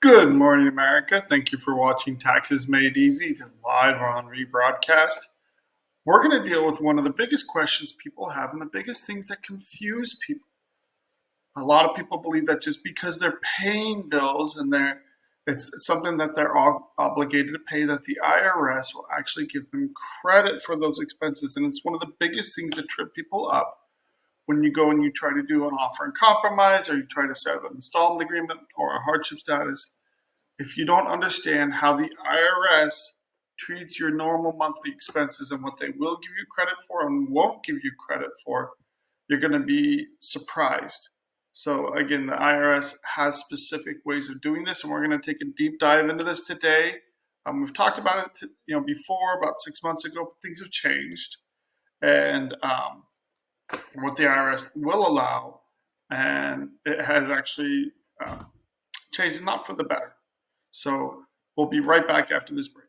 Good morning, America. Thank you for watching Taxes Made Easy. They're live or on rebroadcast. We're going to deal with one of the biggest questions people have and the biggest things that confuse people. A lot of people believe that just because they're paying bills and it's something that they're obligated to pay, that the IRS will actually give them credit for those expenses. And it's one of the biggest things that trip people up when you go and you try to do an offer and compromise, or you try to set up an installment agreement or a hardship status. If you don't understand how the IRS treats your normal monthly expenses and what they will give you credit for and won't give you credit for, you're going to be surprised. So again, the IRS has specific ways of doing this, and we're going to take a deep dive into this today. We've talked about it, before, about 6 months ago, but things have changed, and what the IRS will allow, and it has actually changed, not for the better. So we'll be right back after this break.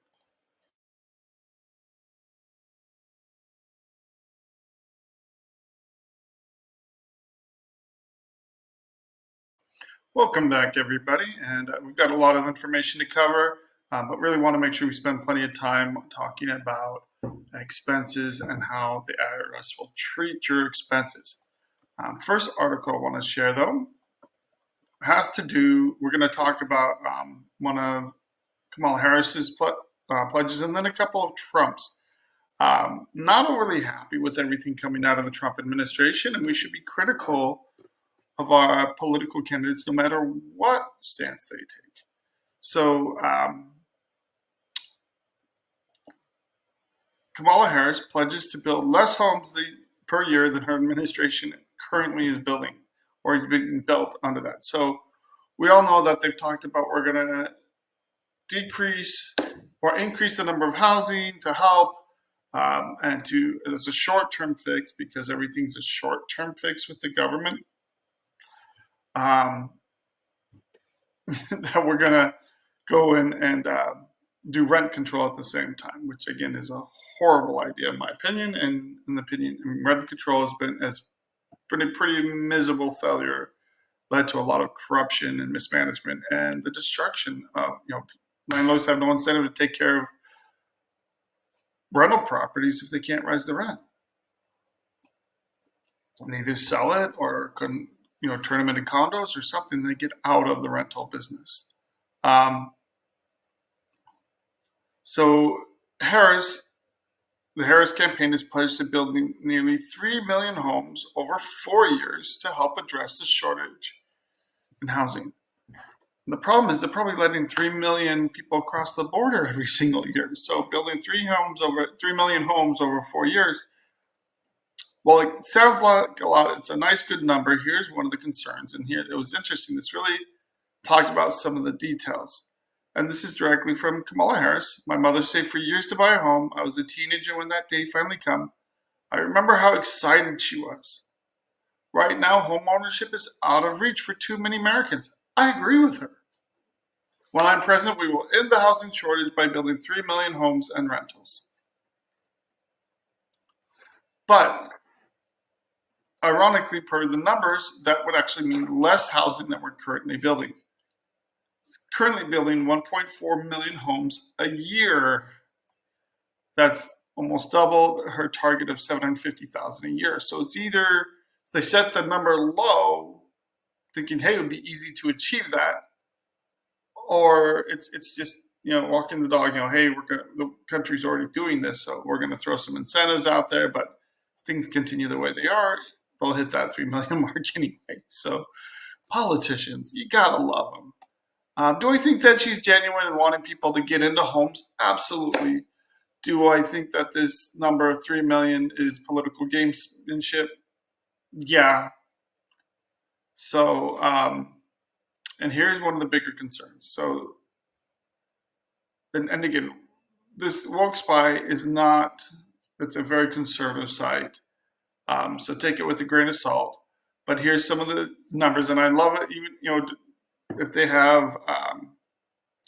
Welcome back, everybody. And we've got a lot of information to cover, but really want to make sure we spend plenty of time talking about expenses and how the IRS will treat your expenses. First article I want to share, though, has to do, we're going to talk about one of Kamala Harris's pledges and then a couple of Trump's. Not overly happy with everything coming out of the Trump administration, and we should be critical of our political candidates no matter what stance they take. So Kamala Harris pledges to build less homes per year than her administration currently is building, or is being built under that. So we all know that they've talked about we're going to decrease or increase the number of housing to help, and as a short-term fix, because everything's a short-term fix with the government. That we're going to go in and do rent control at the same time, which again is a horrible idea in my opinion. And in the opinion, rent control has been a pretty miserable failure, led to a lot of corruption and mismanagement and the destruction of, landlords have no incentive to take care of rental properties if they can't raise the rent. They either sell it or couldn't, turn them into condos or something. They get out of the rental business. So the Harris campaign is pledged to build nearly 3 million homes over 4 years to help address the shortage in housing. And the problem is they're probably letting 3 million people across the border every single year. So building 3 million homes over 4 years. Well, it sounds like a lot. It's a nice, good number. Here's one of the concerns. And here, it was interesting. This really talked about some of the details. And this is directly from Kamala Harris. My mother saved for years to buy a home. I was a teenager when that day finally came. I remember how excited she was. Right now, home ownership is out of reach for too many Americans. I agree with her. When I'm president, we will end the housing shortage by building 3 million homes and rentals. But ironically, per the numbers, that would actually mean less housing than we're currently building. It's currently building 1.4 million homes a year. That's almost double her target of 750,000 a year. So it's either they set the number low, thinking, hey, it would be easy to achieve that, or it's just, walking the dog, hey, the country's already doing this, so we're going to throw some incentives out there, but if things continue the way they are, they'll hit that 3 million mark anyway. So politicians, you got to love them. Do I think that she's genuine and wanting people to get into homes? Absolutely. Do I think that this number of 3 million is political gamesmanship? Yeah. So, and here's one of the bigger concerns. So, and again, this Woke Spy it's a very conservative site. So take it with a grain of salt. But here's some of the numbers, and I love it. Even, if they have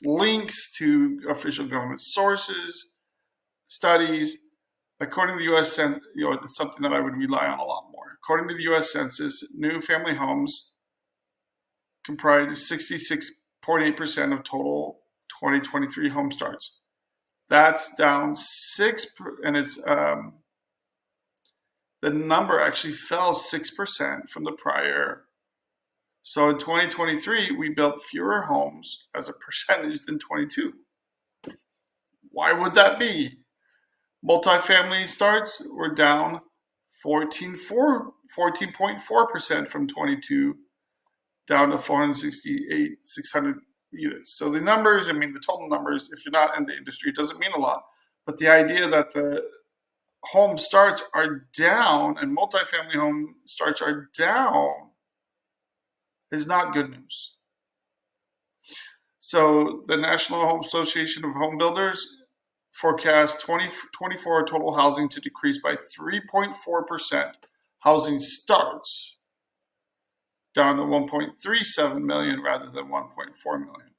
links to official government sources, studies, according to the U.S. Census, it's something that I would rely on a lot more. According to the U.S. Census, new family homes comprise 66 0.8% of total 2023 home starts. That's down 6, and it's the number actually fell 6% from the prior. So in 2023, we built fewer homes as a percentage than 22. Why would that be? Multifamily starts were down 14.4% from 22, down to 600 units. So the numbers, I mean, the total numbers, if you're not in the industry, it doesn't mean a lot. But the idea that the home starts are down and multifamily home starts are down is not good news. So the National Home Association of Home Builders forecasts 2024 total housing to decrease by 3.4%. Housing starts down to 1.37 million rather than 1.4 million.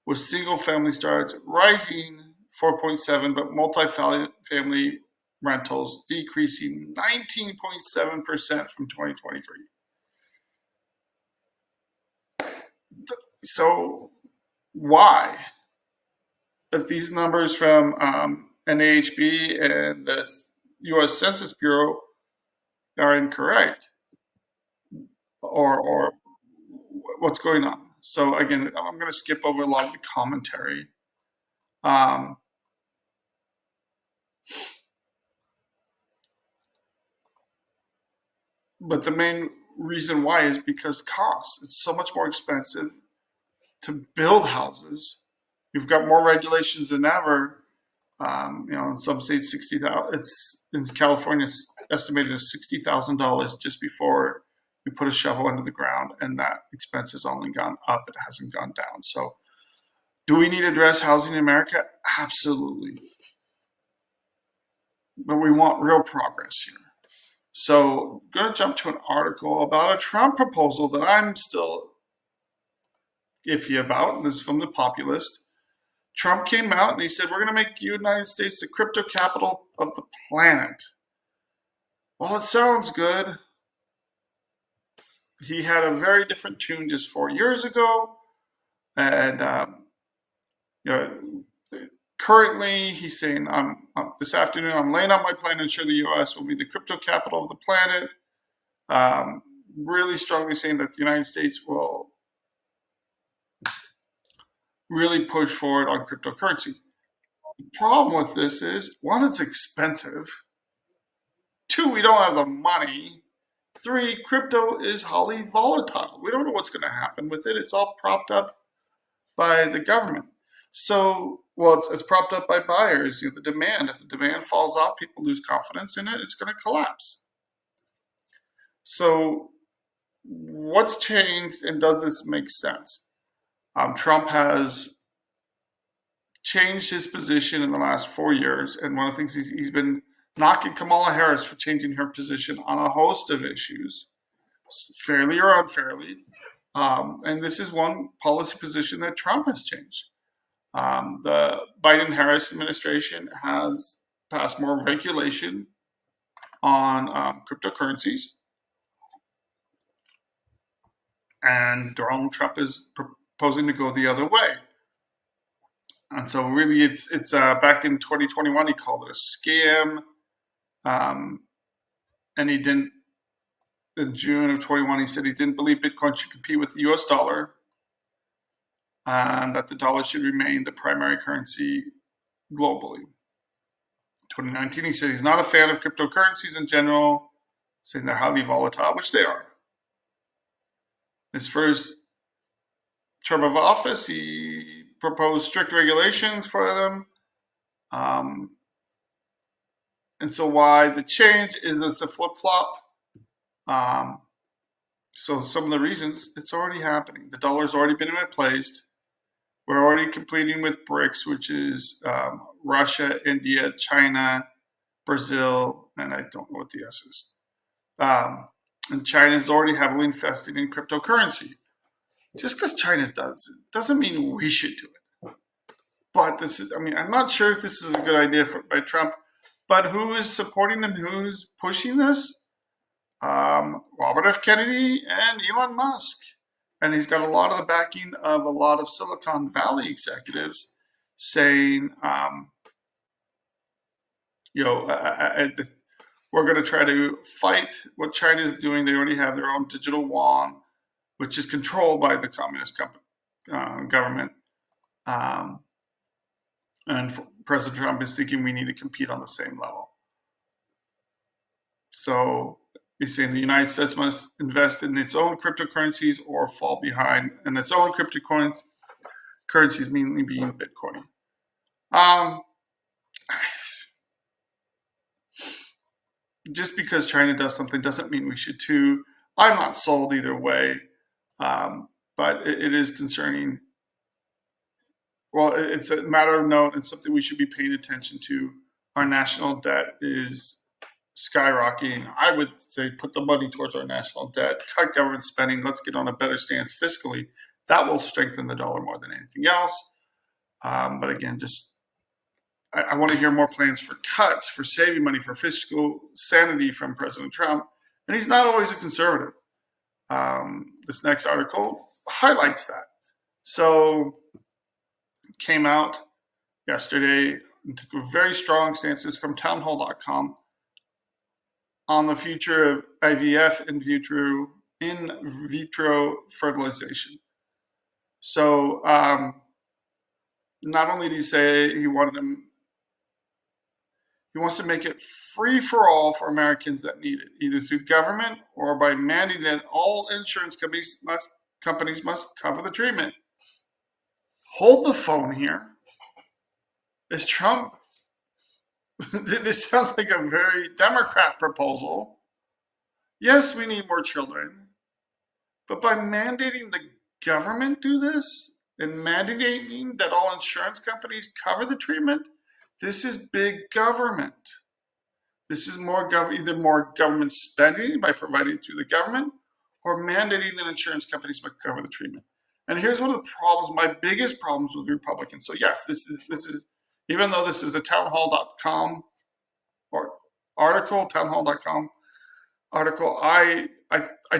With single family starts rising 4.7, but multifamily rentals decreasing 19.7% from 2023. So why? If these numbers from NAHB and the U.S. Census Bureau are incorrect, or what's going on? So again, I'm going to skip over a lot of the commentary. But the main reason why is because cost. It's so much more expensive to build houses. You've got more regulations than ever. In some states, $60,000. It's in California, it's estimated at $60,000 just before you put a shovel into the ground, and that expense has only gone up. It hasn't gone down. So, do we need to address housing in America? Absolutely. But we want real progress here. So, I'm going to jump to an article about a Trump proposal that I'm still iffy about. And this is from The Populist. Trump came out and he said, we're going to make the United States the crypto capital of the planet. Well, it sounds good. He had a very different tune just 4 years ago. And currently he's saying, this afternoon, I'm laying out my plan to ensure the U.S. will be the crypto capital of the planet. Really strongly saying that the United States will really push forward on cryptocurrency. The problem with this is, one, it's expensive. Two, we don't have the money. Three, crypto is highly volatile. We don't know what's going to happen with it. It's all propped up by the government. So, well, it's propped up by buyers. The demand. If the demand falls off, people lose confidence in it. It's going to collapse. So, what's changed, and does this make sense? Trump has changed his position in the last 4 years, and one of the things he's been knocking Kamala Harris for changing her position on a host of issues, fairly or unfairly. And this is one policy position that Trump has changed. The Biden-Harris administration has passed more regulation on cryptocurrencies, and Donald Trump is proposing to go the other way. And so really it's back in 2021, he called it a scam. And he didn't, in June of 21, he said he didn't believe Bitcoin should compete with the US dollar, and that the dollar should remain the primary currency globally. 2019, he said he's not a fan of cryptocurrencies in general, saying they're highly volatile, which they are. His first term of office, he proposed strict regulations for them. And so why the change? Is this a flip-flop? So some of the reasons, it's already happening. The dollar's already been replaced. We're already competing with BRICS, which is Russia, India, China, Brazil, and I don't know what the S is. And China is already heavily invested in cryptocurrency. Just because China does it doesn't mean we should do it. But this is, I'm not sure if this is a good idea by Trump, but who is supporting him? Who's pushing this? Robert F. Kennedy and Elon Musk. And he's got a lot of the backing of a lot of Silicon Valley executives saying, we're going to try to fight what China is doing. They already have their own digital yuan, which is controlled by the communist government. And President Trump is thinking we need to compete on the same level. So he's saying the United States must invest in its own cryptocurrencies or fall behind, and its own cryptocurrencies, mainly being Bitcoin. Just because China does something doesn't mean we should too. I'm not sold either way, but it is concerning. Well, it's a matter of note and something we should be paying attention to. Our national debt is skyrocketing. I would say put the money towards our national debt, cut government spending, let's get on a better stance fiscally. That will strengthen the dollar more than anything else. But again, I want to hear more plans for cuts, for saving money, for fiscal sanity from President Trump. And he's not always a conservative. This next article highlights that. So it came out yesterday and took very strong stances from townhall.com on the future of IVF in vitro fertilization. So not only did he say he wants to make it free for all for Americans that need it, either through government or by mandating that all insurance companies must cover the treatment. Hold the phone here. Is Trump? This sounds like a very Democrat proposal. Yes, we need more children, but by mandating the government do this and mandating that all insurance companies cover the treatment, this is big government. This is either more government spending by providing it through the government or mandating that insurance companies must cover the treatment. And here's one of the problems, my biggest problems with Republicans. So yes, this is even though this is a townhall.com or article, townhall.com article, I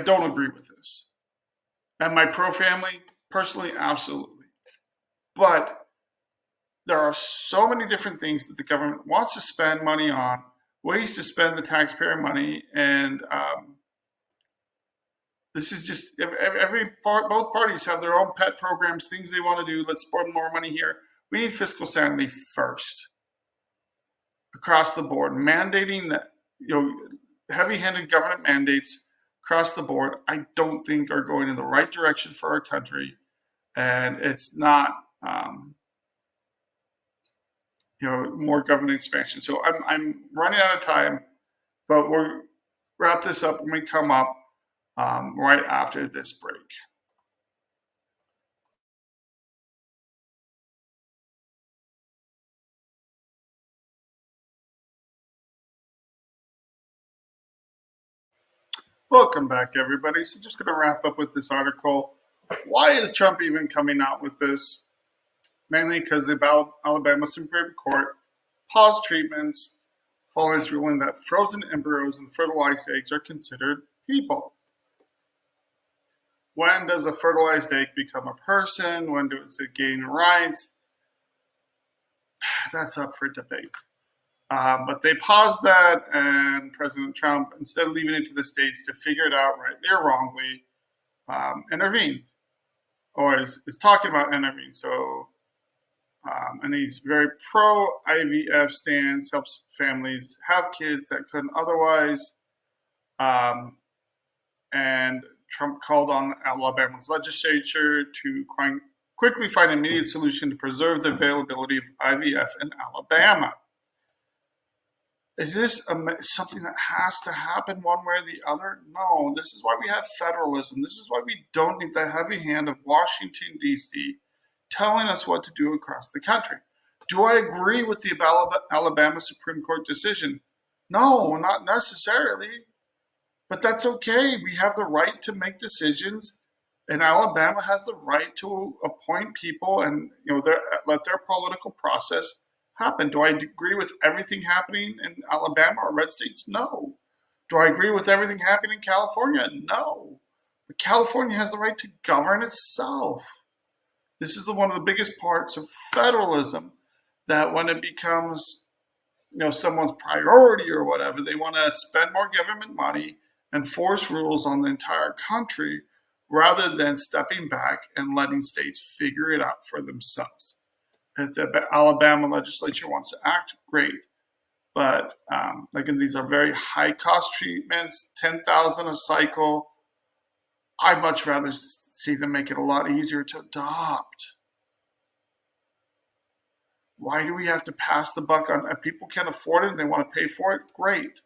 don't agree with this. Am I pro-family? Personally, absolutely. But there are so many different things that the government wants to spend money on, ways to spend the taxpayer money, and this is just both parties have their own pet programs, things they want to do. Let's spend more money here. We need fiscal sanity first, across the board. Mandating that, heavy-handed government mandates across the board, I don't think are going in the right direction for our country, and it's not, more government expansion. So I'm running out of time, but we'll wrap this up when we come up right after this break. Welcome back, everybody. So just going to wrap up with this article. Why is Trump even coming out with this? Mainly because the Alabama Supreme Court paused treatments following its ruling that frozen embryos and fertilized eggs are considered people. When does a fertilized egg become a person? When does it gain rights? That's up for debate. But they paused that, and President Trump, instead of leaving it to the states to figure it out rightly or wrongly, intervened, or is talking about intervening. So, and he's very pro-IVF stance, helps families have kids that couldn't otherwise. And Trump called on Alabama's legislature to quickly find an immediate solution to preserve the availability of IVF in Alabama. Is this something that has to happen one way or the other? No, this is why we have federalism. This is why we don't need the heavy hand of Washington, D.C. telling us what to do across the country. Do I agree with the Alabama Supreme Court decision? No, not necessarily. But that's okay. We have the right to make decisions, and Alabama has the right to appoint people and let their political process happen. Do I agree with everything happening in Alabama or red states? No. Do I agree with everything happening in California? No. But California has the right to govern itself. This is one of the biggest parts of federalism, that when it becomes someone's priority or whatever, they want to spend more government money and force rules on the entire country rather than stepping back and letting states figure it out for themselves. If the Alabama legislature wants to act, great. But again, these are very high cost treatments, 10,000 a cycle. I'd much rather see them make it a lot easier to adopt. Why do we have to pass the buck on? If people can afford it and they want to pay for it, great.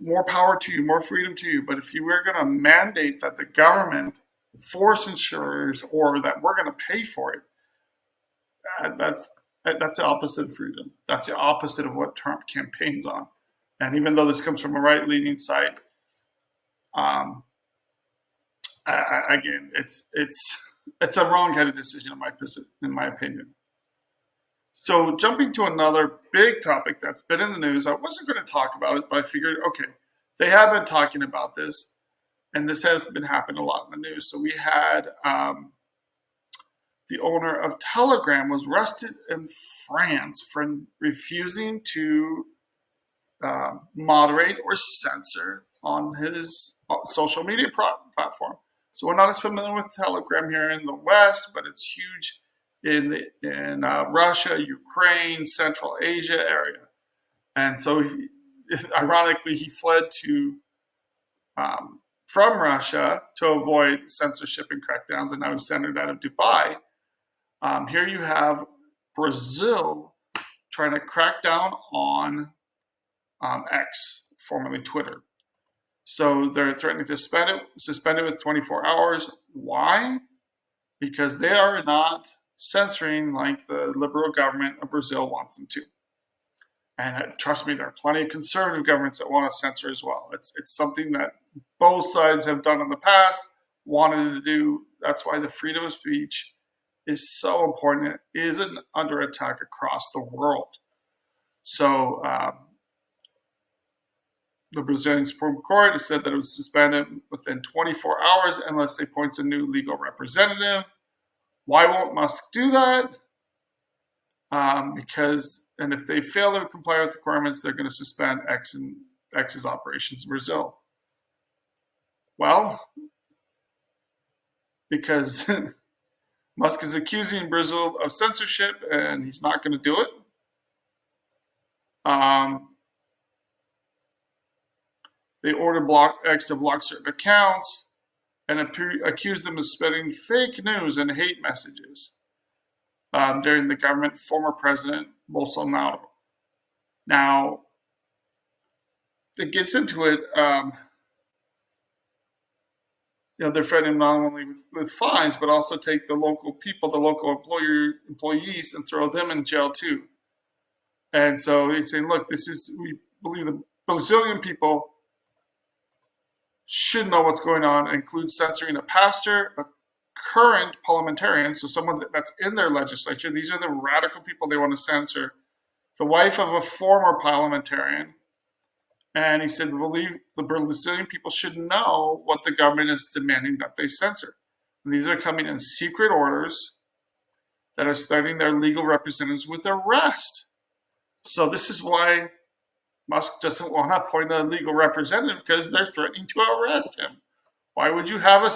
More power to you, more freedom to you. But if you were going to mandate that the government force insurers, or that we're going to pay for it, that's the opposite of freedom. That's the opposite of what Trump campaigns on. And even though this comes from a right-leaning side, again, it's a wrong-headed decision in my opinion. So jumping to another big topic that's been in the news, I wasn't going to talk about it, but I figured, okay, they have been talking about this, and this has been happening a lot in the news. So we had the owner of Telegram was arrested in France for refusing to moderate or censor on his social media platform. So we're not as familiar with Telegram here in the West, but it's huge in Russia, Ukraine, Central Asia area. And so, ironically, he fled from Russia to avoid censorship and crackdowns, and now he's centered out of Dubai. Here you have Brazil trying to crack down on X, formerly Twitter. So they're threatening to suspend it with 24 hours. Why? Because they are not censoring like the liberal government of Brazil wants them to. And trust me, there are plenty of conservative governments that want to censor as well. It's something that both sides have done in the past, wanted to do. That's why the freedom of speech is so important. It isn't under attack across the world. So the Brazilian Supreme Court has said that it was suspended within 24 hours unless they appoint a new legal representative. Why won't Musk do that? Because if they fail to comply with requirements, they're going to suspend X's operations in Brazil. Well, because Musk is accusing Brazil of censorship, and he's not going to do it. They ordered X to block certain accounts and accused them of spreading fake news and hate messages during the government of former President Bolsonaro. Now, it gets into it. They're threatening not only with fines, but also take the local people, the local employees, and throw them in jail too. And so he's saying, look, we believe the Brazilian people should know what's going on, includes censoring a pastor, a current parliamentarian, so someone that's in their legislature. These are the radical people they want to censor. The wife of a former parliamentarian. And he said, we believe the Brazilian people should know what the government is demanding that they censor. And these are coming in secret orders that are threatening their legal representatives with arrest. So this is why Musk doesn't want to appoint a legal representative, because they're threatening to arrest him. Why would you have a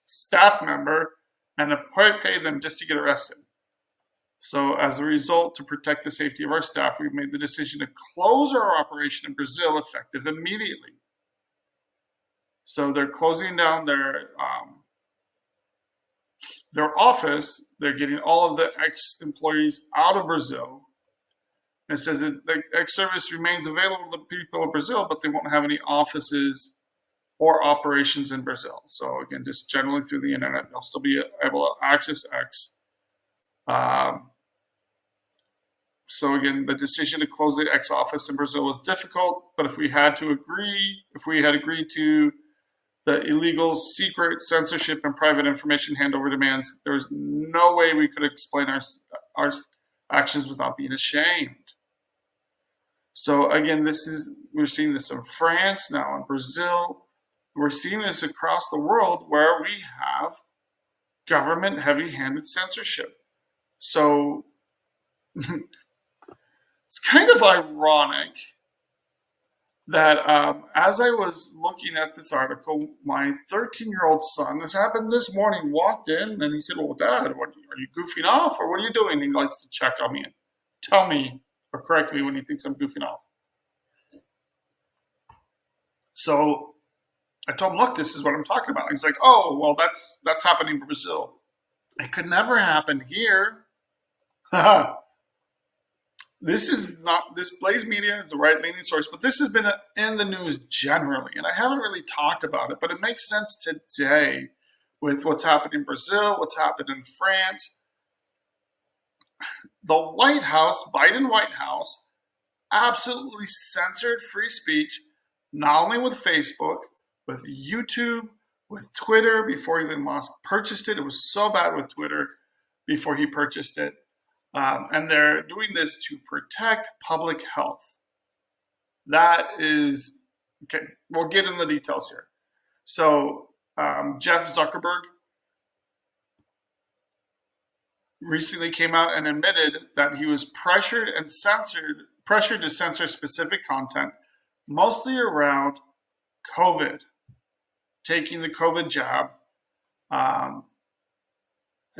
staff member and pay them just to get arrested? So as a result, to protect the safety of our staff, we've made the decision to close our operation in Brazil effective immediately. So they're closing down their office. They're getting all of the ex-employees out of Brazil. And it says that the X service remains available to the people of Brazil, but they won't have any offices or operations in Brazil. So again, just generally through the internet, they'll still be able to access X. So again, the decision to close the X office in Brazil was difficult, but if we had agreed to the illegal, secret censorship and private information handover demands, there was no way we could explain our actions without being ashamed. So again, we're seeing this in France, now in Brazil. We're seeing this across the world where we have government heavy-handed censorship. So it's kind of ironic that as I was looking at this article, my 13-year-old son, this happened this morning, walked in and he said, "Well, Dad, are you goofing off or what are you doing?" He likes to check on me and tell me or correct me when he thinks I'm goofing off. So I told him, "Look, this is what I'm talking about." He's like, "Oh, well, that's happening in Brazil. It could never happen here." This Blaze Media is a right-leaning source, but this has been in the news generally, and I haven't really talked about it, but it makes sense today with what's happened in Brazil, what's happened in France. The White House, Biden White House, absolutely censored free speech, not only with Facebook, with YouTube, with Twitter before Elon Musk purchased it. It was so bad with Twitter before he purchased it. And they're doing this to protect public health. That is, okay, we'll get into the details here. So Jeff Zuckerberg recently came out and admitted that he was pressured to censor specific content, mostly around COVID, taking the COVID jab. And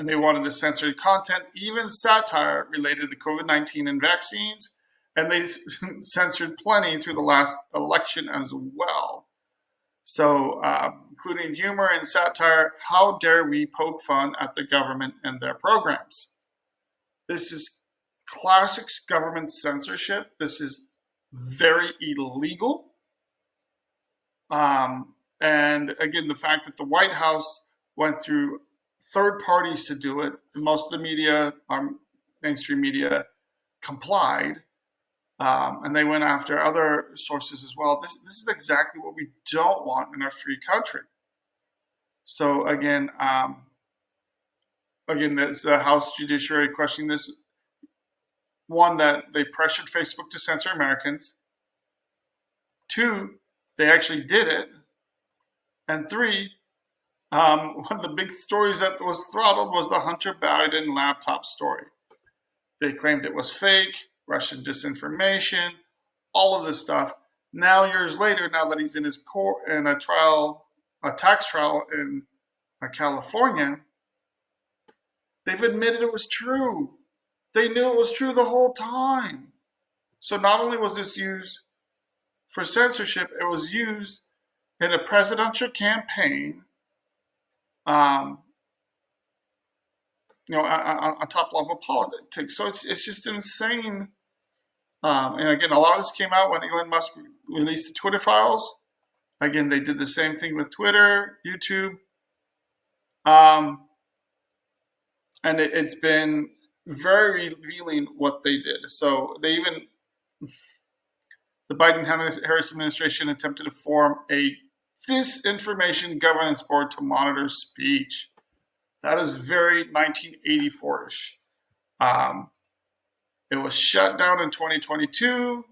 they wanted to censor content, even satire related to COVID-19 and vaccines. And they censored plenty through the last election as well. So, including humor and satire, how dare we poke fun at the government and their programs? This is classic government censorship. This is very illegal. And again, the fact that the White House went through third parties to do it, most of the media, mainstream media, complied. And they went after other sources as well. This is exactly what we don't want in a free country. So again, there's the House Judiciary questioning this. One, that they pressured Facebook to censor Americans. Two, they actually did it. And three, one of the big stories that was throttled was the Hunter Biden laptop story. They claimed it was fake, Russian disinformation, all of this stuff. Now, years later, now that he's in his court in a tax trial in California, they've admitted it was true. They knew it was true the whole time. So not only was this used for censorship, it was used in a presidential campaign, on top level politics. So it's just insane. And again, a lot of this came out when Elon Musk released the Twitter files. Again, they did the same thing with Twitter, YouTube. And it's been very revealing what they did. So the Biden-Harris administration attempted to form a disinformation governance board to monitor speech. That is very 1984-ish. It was shut down in 2022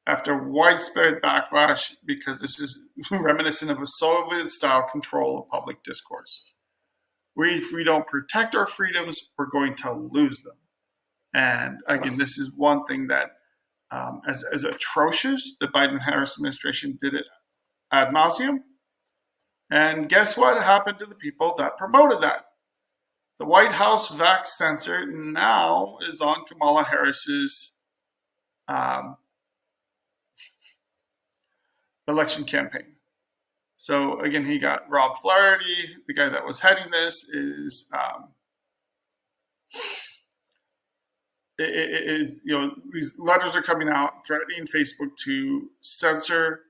after widespread backlash because this is reminiscent of a Soviet-style control of public discourse. If we don't protect our freedoms, we're going to lose them. And again, this is one thing that, as atrocious, the Biden-Harris administration did it ad nauseum. And guess what happened to the people that promoted that? The White House vax censor now is on Kamala Harris's election campaign. So again, he got Rob Flaherty, the guy that was heading this, is these letters are coming out threatening Facebook to censor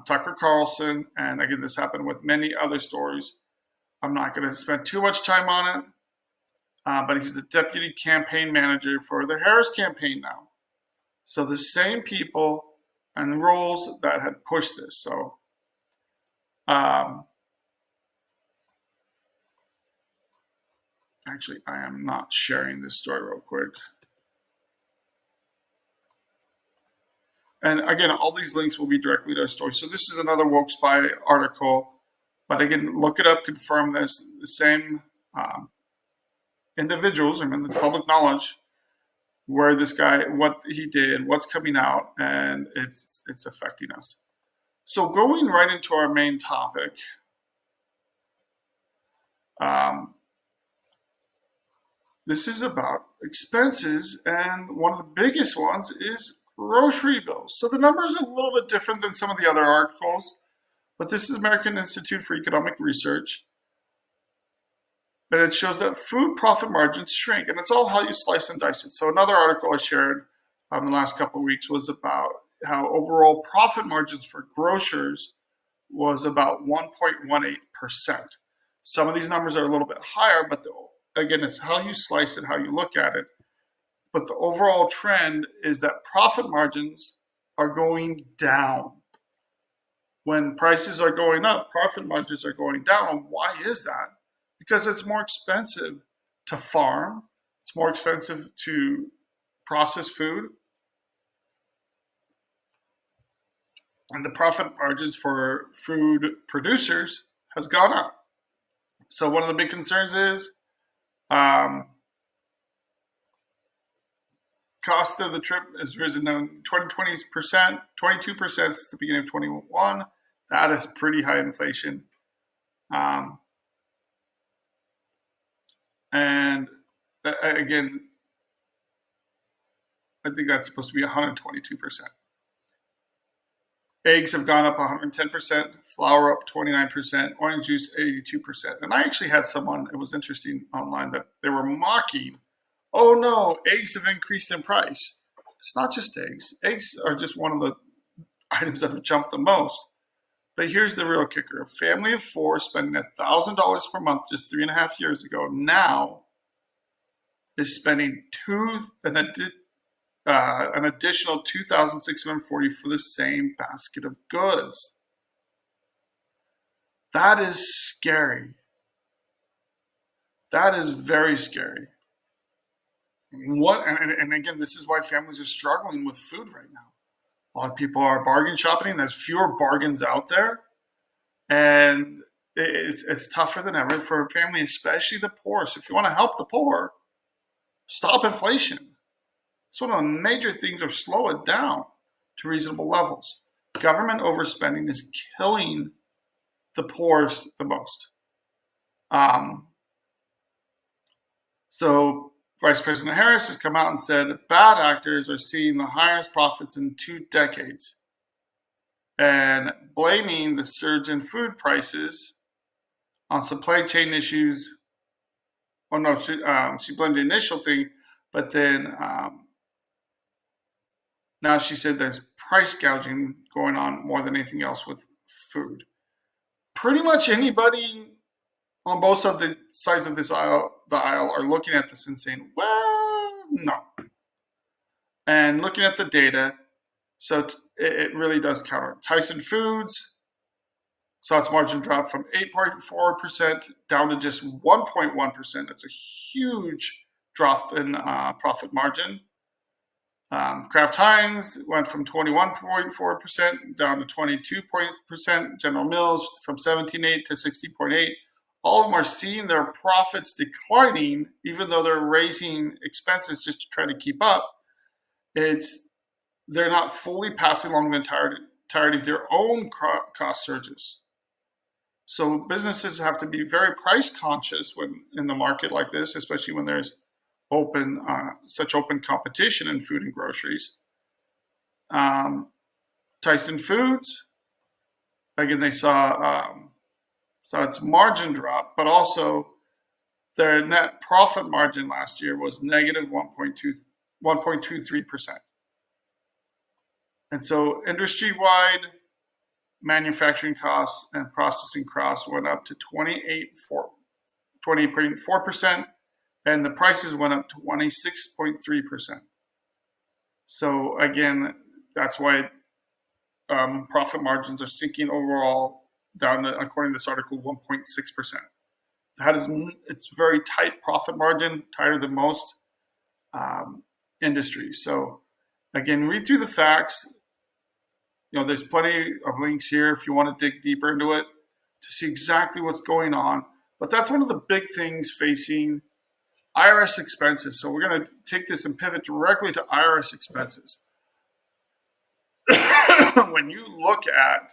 Tucker Carlson, and again, this happened with many other stories. I'm not going to spend too much time on it, but he's the deputy campaign manager for the Harris campaign now. So the same people and roles that had pushed this. So actually, I am not sharing this story real quick. And again, all these links will be directly to our story. So this is another Woke Spy article. But again, look it up, confirm this. The same individuals, I mean, the public knowledge, where this guy, what he did, what's coming out, and it's affecting us. So going right into our main topic, this is about expenses, and one of the biggest ones is grocery bills. So the numbers are a little bit different than some of the other articles, but this is American Institute for Economic Research. And it shows that food profit margins shrink, and it's all how you slice and dice it. So another article I shared the last couple of weeks was about how overall profit margins for grocers was about 1.18%. Some of these numbers are a little bit higher, but again, it's how you slice it, how you look at it. But the overall trend is that profit margins are going down. When prices are going up, profit margins are going down. And why is that? Because it's more expensive to farm. It's more expensive to process food. And the profit margins for food producers has gone up. So one of the big concerns is cost of the trip has risen down 20%, 22% since the beginning of 21. That is pretty high inflation. And again, I think that's supposed to be 122%. Eggs have gone up 110%, flour up 29%, orange juice 82%. And I actually had someone, it was interesting online, that they were mocking, oh no, eggs have increased in price. It's not just eggs. Eggs are just one of the items that have jumped the most. But here's the real kicker. A family of four spending $1,000 per month just 3.5 years ago now is spending an additional $2,640 for the same basket of goods. That is scary. That is very scary. And again, this is why families are struggling with food right now. A lot of people are bargain shopping. There's fewer bargains out there. And it's tougher than ever for a family, especially the poor. So if you want to help the poor, stop inflation. It's one of the major things, or slow it down to reasonable levels. Government overspending is killing the poorest the most. So Vice President Harris has come out and said bad actors are seeing the highest profits in 2 decades, and blaming the surge in food prices on supply chain issues. Oh no, she blamed the initial thing, but then now she said there's price gouging going on more than anything else with food. Pretty much anybody on both sides of the aisle are looking at this and saying, well, no. And looking at the data, so it really does counter. Tyson Foods saw its margin drop from 8.4% down to just 1.1%. That's a huge drop in profit margin. Kraft Heinz went from 21.4% down to 22%. General Mills from 17.8 to 16.8. All of them are seeing their profits declining, even though they're raising expenses just to try to keep up. They're not fully passing along the entirety of their own cost surges. So businesses have to be very price conscious when in the market like this, especially when there's such open competition in food and groceries. Tyson Foods, again, they saw its margin drop, but also their net profit margin last year was negative 1.23%. And so industry-wide manufacturing costs and processing costs went up to 28.4%, and the prices went up to 26.3%. So again, that's why profit margins are sinking overall down to, according to this article, 1.6%. It's very tight profit margin, tighter than most industries. So again, read through the facts. there's plenty of links here if you want to dig deeper into it to see exactly what's going on. But that's one of the big things facing IRS expenses. So we're going to take this and pivot directly to IRS expenses. When you look at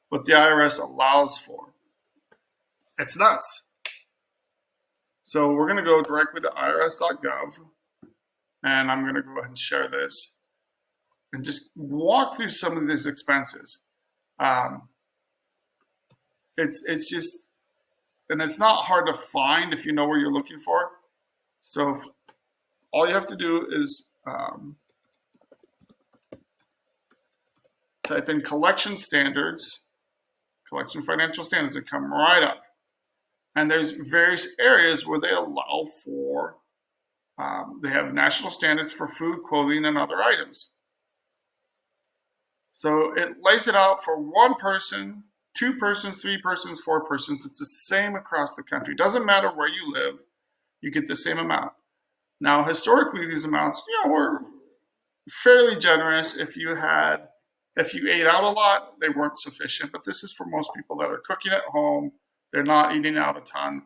what the IRS allows for, it's nuts. So we're going to go directly to irs.gov, and I'm going to go ahead and share this and just walk through some of these expenses. It's just, and it's not hard to find if you know where you're looking for. So all you have to do is type in collection standards, collection financial standards, and come right up. And there's various areas where they allow for, they have national standards for food, clothing, and other items. So it lays it out for one person, 2 persons, 3 persons, 4 persons. It's the same across the country. Doesn't matter where you live, you get the same amount. Now, historically, these amounts, were fairly generous. If you ate out a lot, they weren't sufficient. But this is for most people that are cooking at home. They're not eating out a ton,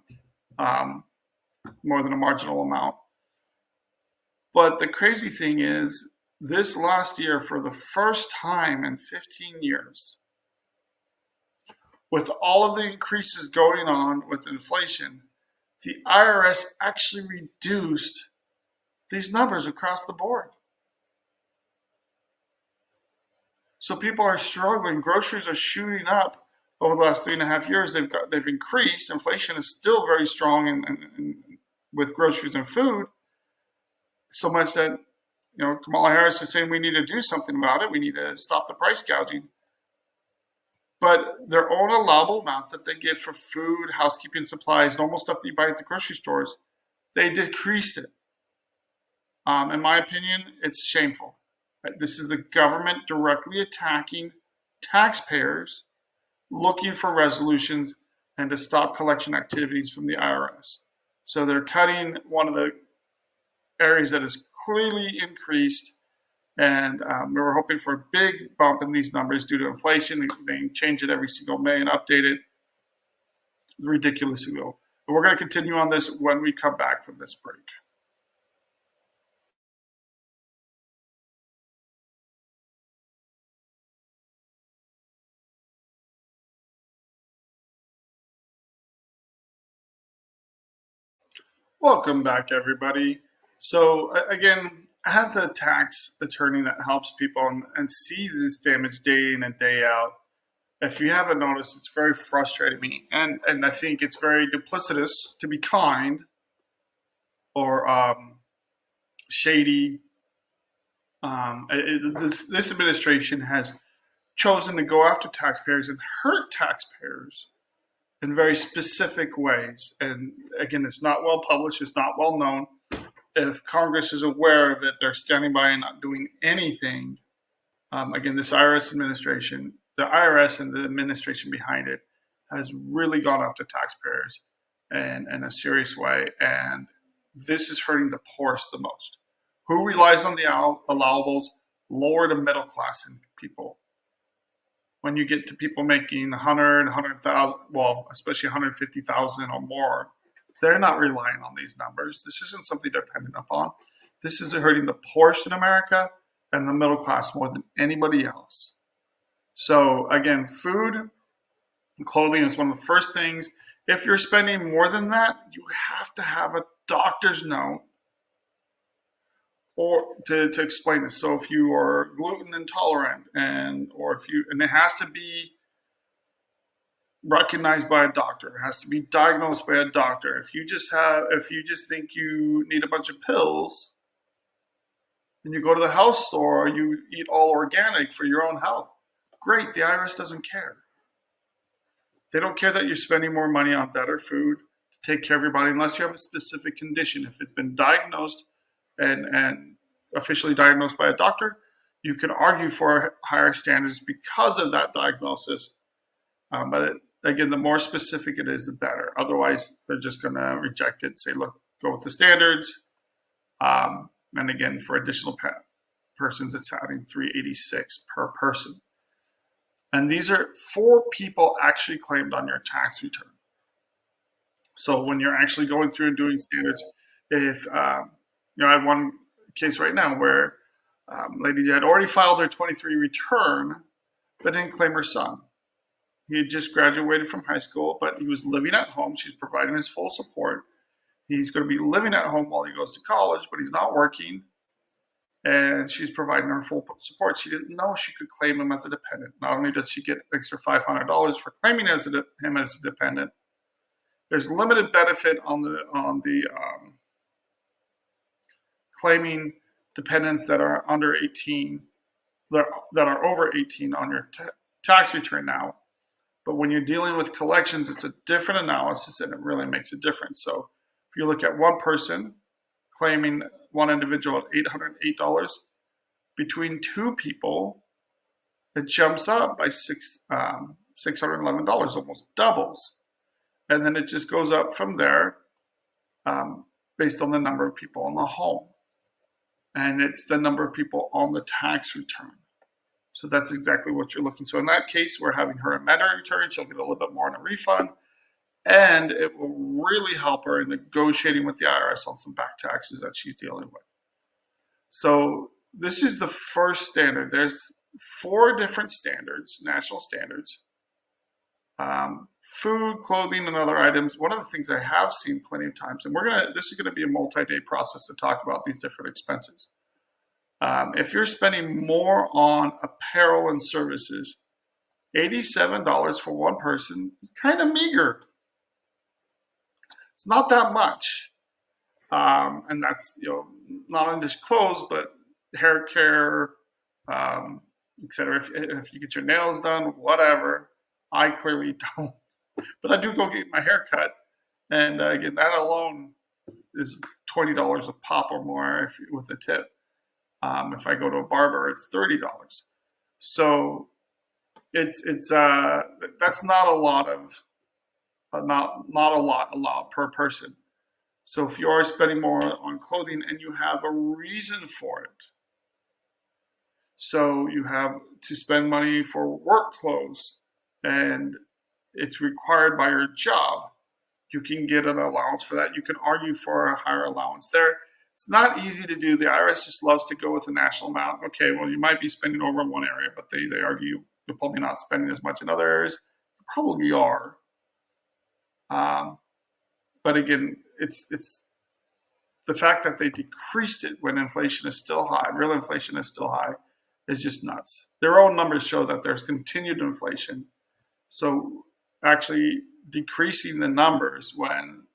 more than a marginal amount. But the crazy thing is, this last year, for the first time in 15 years, with all of the increases going on with inflation, the IRS actually reduced these numbers across the board. So people are struggling. Groceries are shooting up over the last 3.5 years. They've increased. Inflation is still very strong in with groceries and food, so much that Kamala Harris is saying we need to do something about it. We need to stop the price gouging. But their own allowable amounts that they give for food, housekeeping supplies, normal stuff that you buy at the grocery stores, they decreased it. In my opinion, it's shameful. This is the government directly attacking taxpayers looking for resolutions and to stop collection activities from the IRS. So they're cutting one of the areas that is clearly increased, and we were hoping for a big bump in these numbers due to inflation. They change it every single May and update it ridiculously low. But we're going to continue on this when we come back from this break. Welcome back, everybody. So again, as a tax attorney that helps people and sees this damage day in and day out, if you haven't noticed, it's very frustrating me. And I think it's very duplicitous, to be kind, or shady. This administration has chosen to go after taxpayers and hurt taxpayers in very specific ways. And again, it's not well published, it's not well known. If Congress is aware of it, they're standing by and not doing anything. Again, this IRS administration, the IRS and the administration behind it, has really gone after taxpayers in a serious way. And this is hurting the poorest the most. Who relies on the allowables? Lower to middle class people. When you get to people making 100,000, well, especially 150,000 or more, they're not relying on these numbers. This isn't something they're dependent upon. This is hurting the poorest in America and the middle class more than anybody else. So again, food and clothing is one of the first things. If you're spending more than that, you have to have a doctor's note or to explain this. So if you are gluten intolerant and it has to be recognized by a doctor, it has to be diagnosed by a doctor. If you just think you need a bunch of pills and you go to the health store or you eat all organic for your own health, great, the IRS doesn't care. They don't care that you're spending more money on better food to take care of your body unless you have a specific condition. If it's been diagnosed and officially diagnosed by a doctor, you can argue for higher standards because of that diagnosis. Again, the more specific it is, the better. Otherwise, they're just going to reject it and say, look, go with the standards. And again, for additional persons, it's adding $386 per person. And these are 4 people actually claimed on your tax return. So when you're actually going through and doing standards, if I have one case right now where lady had already filed her 23 return, but didn't claim her son. He had just graduated from high school, but he was living at home. She's providing his full support. He's going to be living at home while he goes to college, but he's not working. And she's providing her full support. She didn't know she could claim him as a dependent. Not only does she get extra $500 for claiming him as a dependent, there's limited benefit on the claiming dependents that are under 18, that are over 18 on your tax return now. But when you're dealing with collections, it's a different analysis, and it really makes a difference. So if you look at one person claiming one individual at $808, between 2 people, it jumps up by $611, almost doubles. And then it just goes up from there based on the number of people in the home. And it's the number of people on the tax return. So that's exactly what you're looking. So in that case, we're having her amend her return. She'll get a little bit more in a refund. And it will really help her in negotiating with the IRS on some back taxes that she's dealing with. So this is the first standard. There's 4 different standards, national standards. Food, clothing, and other items. One of the things I have seen plenty of times, and this is going to be a multi-day process to talk about these different expenses. If you're spending more on apparel and services, $87 for one person is kind of meager. It's not that much. And that's, not only just clothes, but hair care, etc. If you get your nails done, whatever. I clearly don't, but I do go get my hair cut, and again, that alone is $20 a pop or more with a tip. If I go to a barber, it's $30. So it's that's not a lot allowed per person. So if you are spending more on clothing and you have a reason for it, so you have to spend money for work clothes, and it's required by your job, you can get an allowance for that. You can argue for a higher allowance there. It's not easy to do. The IRS just loves to go with a national amount. Okay, well, you might be spending over in one area, but they argue you're probably not spending as much in other areas. You probably are. But again, it's the fact that they decreased it when inflation is still high, real inflation is still high, is just nuts. Their own numbers show that there's continued inflation. So actually decreasing the numbers when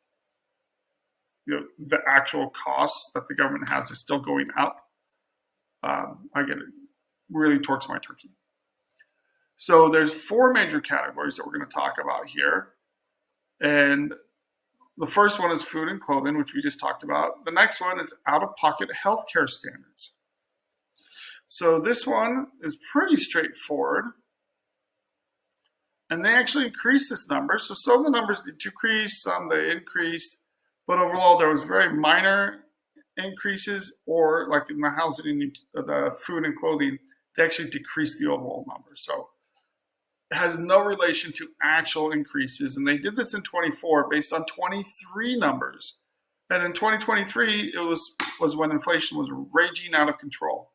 the actual costs that the government has is still going up, I get it, really torques my turkey. So there's 4 major categories that we're going to talk about here. And the first one is food and clothing, which we just talked about. The next one is out-of-pocket healthcare standards. So this one is pretty straightforward. And they actually increased this number. So some of the numbers they decreased, some they increased. But overall, there was very minor increases, or like in the housing and the food and clothing, they actually decreased the overall number. So it has no relation to actual increases. And they did this in 24 based on 23 numbers. And in 2023, it was when inflation was raging out of control.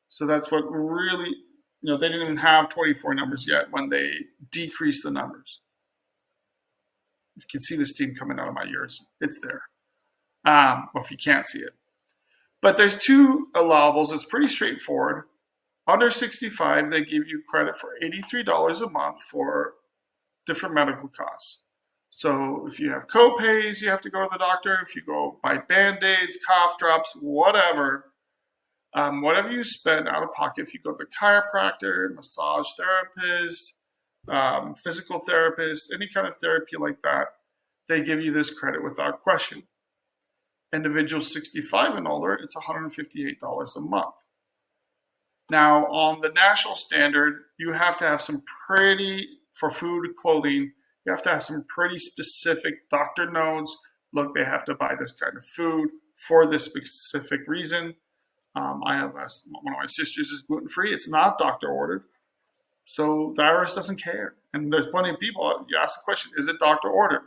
So that's what really, they didn't even have 24 numbers yet when they decreased the numbers. You can see the steam coming out of my ears. It's there. Well, if you can't see it. But there's 2 allowables. It's pretty straightforward. Under 65, they give you credit for $83 a month for different medical costs. So if you have co-pays, you have to go to the doctor. If you go buy Band-Aids, cough drops, whatever you spend out of pocket, if you go to the chiropractor, massage therapist, physical therapist, any kind of therapy like that, they give you this credit without question. Individuals 65 and older, it's $158 a month. Now, on the national standard, you have to have for food, clothing, you have to have some pretty specific doctor notes. Look, they have to buy this kind of food for this specific reason. I have one of my sisters is gluten-free. It's not doctor ordered. So the IRS doesn't care. And there's plenty of people, you ask the question, is it doctor ordered?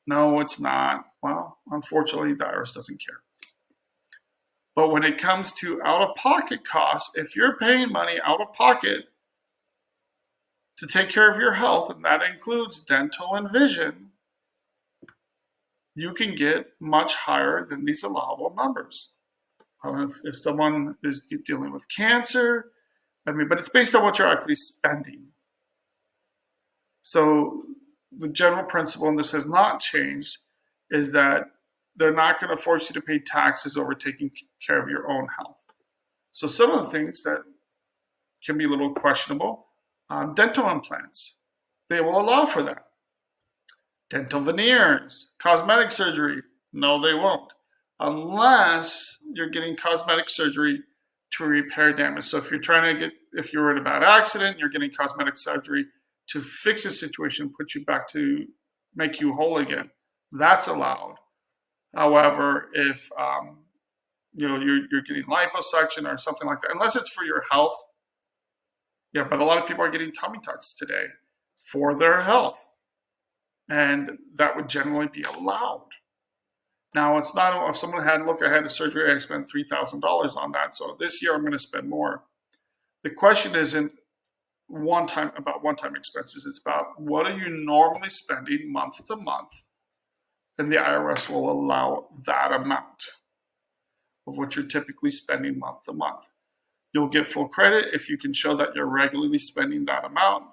No, it's not. Well, unfortunately, the IRS doesn't care. But when it comes to out-of-pocket costs, if you're paying money out of pocket to take care of your health, and that includes dental and vision, you can get much higher than these allowable numbers. If someone is dealing with cancer, but it's based on what you're actually spending. So the general principle, and this has not changed, is that they're not going to force you to pay taxes over taking care of your own health. So some of the things that can be a little questionable, dental implants, they will allow for that. Dental veneers, cosmetic surgery, no, they won't. Unless you're getting cosmetic surgery to repair damage. So if you're in a bad accident, you're getting cosmetic surgery to fix a situation, put you back to make you whole again, that's allowed. However, if you're getting liposuction or something like that, unless it's for your health, but a lot of people are getting tummy tucks today for their health, and that would generally be allowed. Now, it's not if someone had a surgery, I spent $3,000 on that, so this year I'm going to spend more. The question isn't one-time expenses. It's about what are you normally spending month to month, and the IRS will allow that amount of what you're typically spending month to month. You'll get full credit if you can show that you're regularly spending that amount.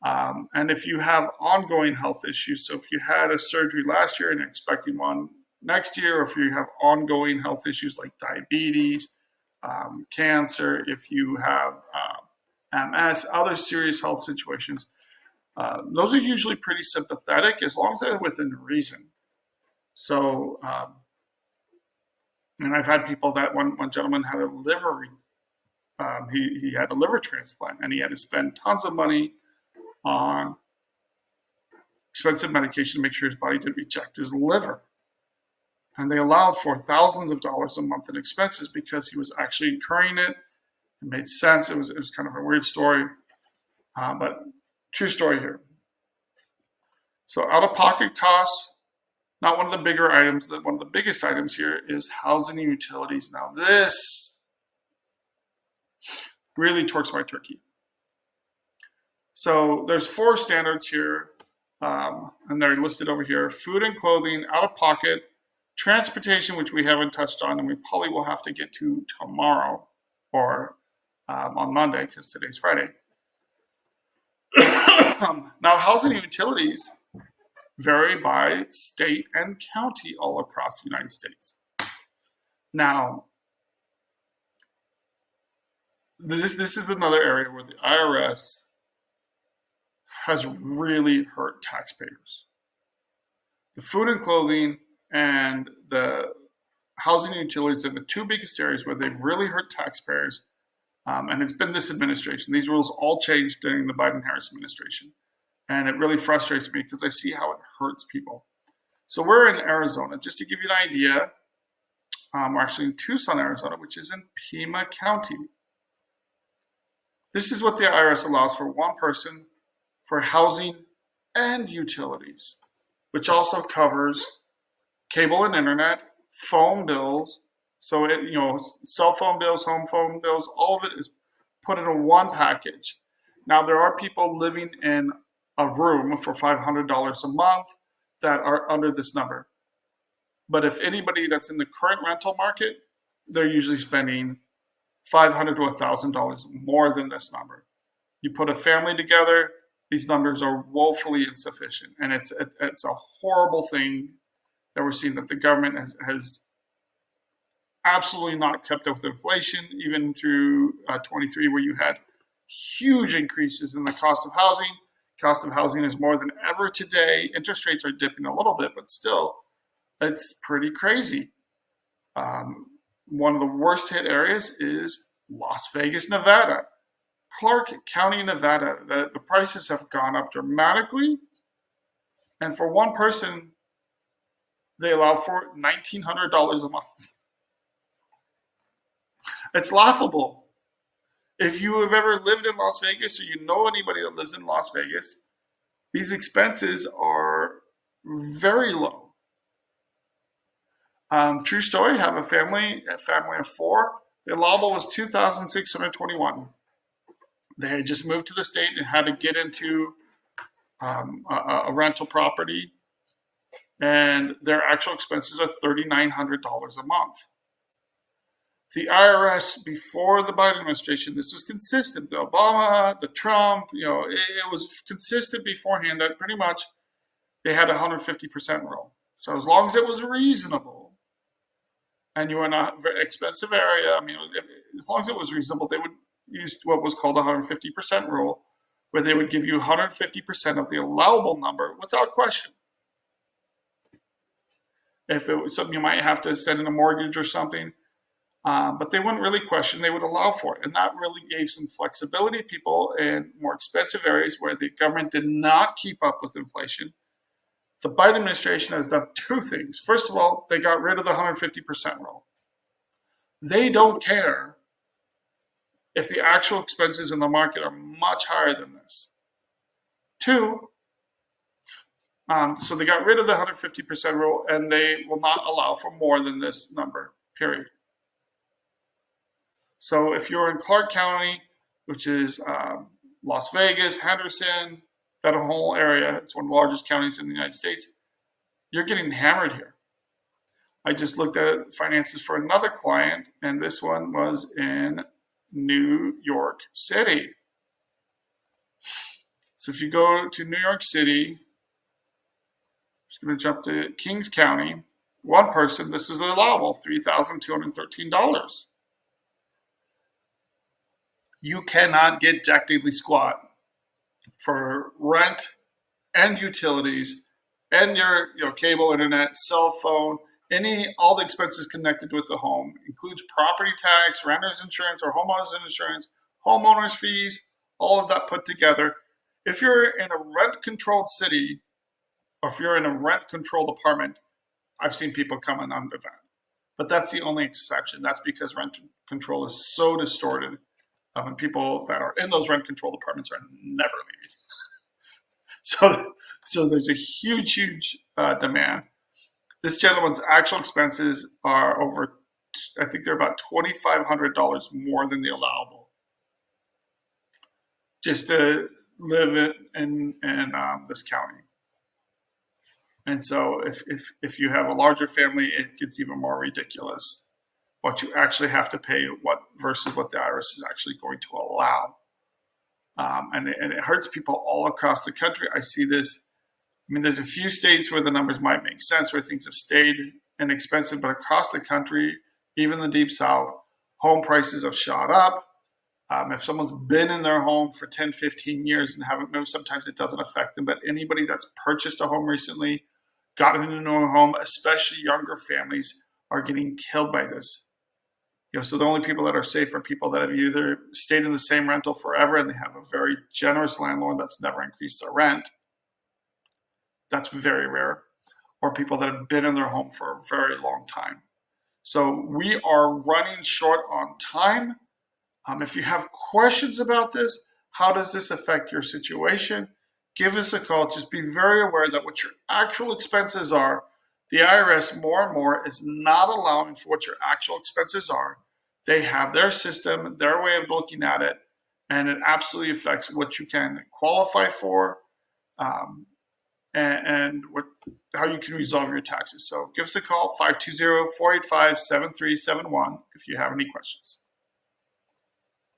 And if you have ongoing health issues, so if you had a surgery last year and you're expecting one next year, or if you have ongoing health issues like diabetes, cancer, if you have MS, other serious health situations, those are usually pretty sympathetic as long as they're within reason. So, and I've had people that one gentleman had a liver, he had a liver transplant, and he had to spend tons of money on expensive medication to make sure his body didn't reject his liver. And they allowed for thousands of dollars a month in expenses because he was actually incurring it. It made sense. It was kind of a weird story, but true story here. So out-of-pocket costs, not one of the bigger items. One of the biggest items here is housing and utilities. Now this really torques my turkey. So there's 4 standards here, and they're listed over here: food and clothing, out-of-pocket, transportation, which we haven't touched on, and we probably will have to get to tomorrow or on Monday because today's Friday. Now, housing and utilities vary by state and county all across the United States. Now, this is another area where the IRS has really hurt taxpayers. The food and clothing and the housing and utilities are the 2 biggest areas where they've really hurt taxpayers. And it's been this administration. These rules all changed during the Biden-Harris administration. And it really frustrates me because I see how it hurts people. So we're in Arizona. Just to give you an idea, we're actually in Tucson, Arizona, which is in Pima County. This is what the IRS allows for one person for housing and utilities, which also covers cable and internet, phone bills. So cell phone bills, home phone bills, all of it is put in a one package. Now there are people living in a room for $500 a month that are under this number. But if anybody that's in the current rental market, they're usually spending $500 to $1,000 more than this number. You put a family together, these numbers are woefully insufficient. And it's a horrible thing that we're seeing, that the government has absolutely not kept up with inflation, even through 23, where you had huge increases in the cost of housing. Cost of housing is more than ever today. Interest rates are dipping a little bit, but still, it's pretty crazy. One of the worst hit areas is Las Vegas, Nevada. Clark County, Nevada, the prices have gone up dramatically. And for one person, they allow for $1,900 a month. It's laughable. If you have ever lived in Las Vegas or you know anybody that lives in Las Vegas, these expenses are very low. True story, have a family of four. The allowable was $2,621. They had just moved to the state and had to get into a rental property, and their actual expenses are $3,900 a month. The IRS before the Biden administration, this was consistent. The Obama, the Trump, it was consistent beforehand that pretty much they had a 150% rule. So as long as it was reasonable and you were in a very expensive area, as long as it was reasonable, they would use what was called a 150% rule, where they would give you 150% of the allowable number without question. If it was something you might have to send in a mortgage or something, but they wouldn't really question, they would allow for it. And that really gave some flexibility to people in more expensive areas where the government did not keep up with inflation. The Biden administration has done two things. First of all, they got rid of the 150% rule. They don't care if the actual expenses in the market are much higher than this. Two, so they got rid of the 150% rule, and they will not allow for more than this number, period. So if you're in Clark County, which is Las Vegas, Henderson, that whole area, it's one of the largest counties in the United States, you're getting hammered here. I just looked at finances for another client, and this one was in New York City. So if you go to New York City, I'm just going to jump to Kings County. One person, this is allowable, $3,213. You cannot get jack diddly squat for rent and utilities and your cable, internet, cell phone, all the expenses connected with the home. Includes property tax, renter's insurance or homeowner's insurance, homeowner's fees, all of that put together. If you're in a rent-controlled city, or if you're in a rent-controlled apartment, I've seen people come in under that. But that's the only exception. That's because rent control is so distorted. And people that are in those rent-controlled apartments are never leaving. So there's a huge demand. This gentleman's actual expenses are over, I think they're about $2,500 more than the allowable, just to live in this county. And so if you have a larger family, it gets even more ridiculous what you actually have to pay versus what the IRS is actually going to allow. And it hurts people all across the country. I see this. There's a few states where the numbers might make sense, where things have stayed inexpensive, but across the country, even the Deep South, home prices have shot up. If someone's been in their home for 10, 15 years and haven't moved, sometimes it doesn't affect them. But anybody that's purchased a home recently, gotten into a new home, especially younger families, are getting killed by this. So the only people that are safe are people that have either stayed in the same rental forever and they have a very generous landlord that's never increased their rent. That's very rare. Or people that have been in their home for a very long time. So we are running short on time. If you have questions about this, how does this affect your situation? Give us a call. Just be very aware that what your actual expenses are, the IRS more and more is not allowing for what your actual expenses are. They have their system, their way of looking at it, and it absolutely affects what you can qualify for and how you can resolve your taxes. So give us a call, 520-485-7371 if you have any questions.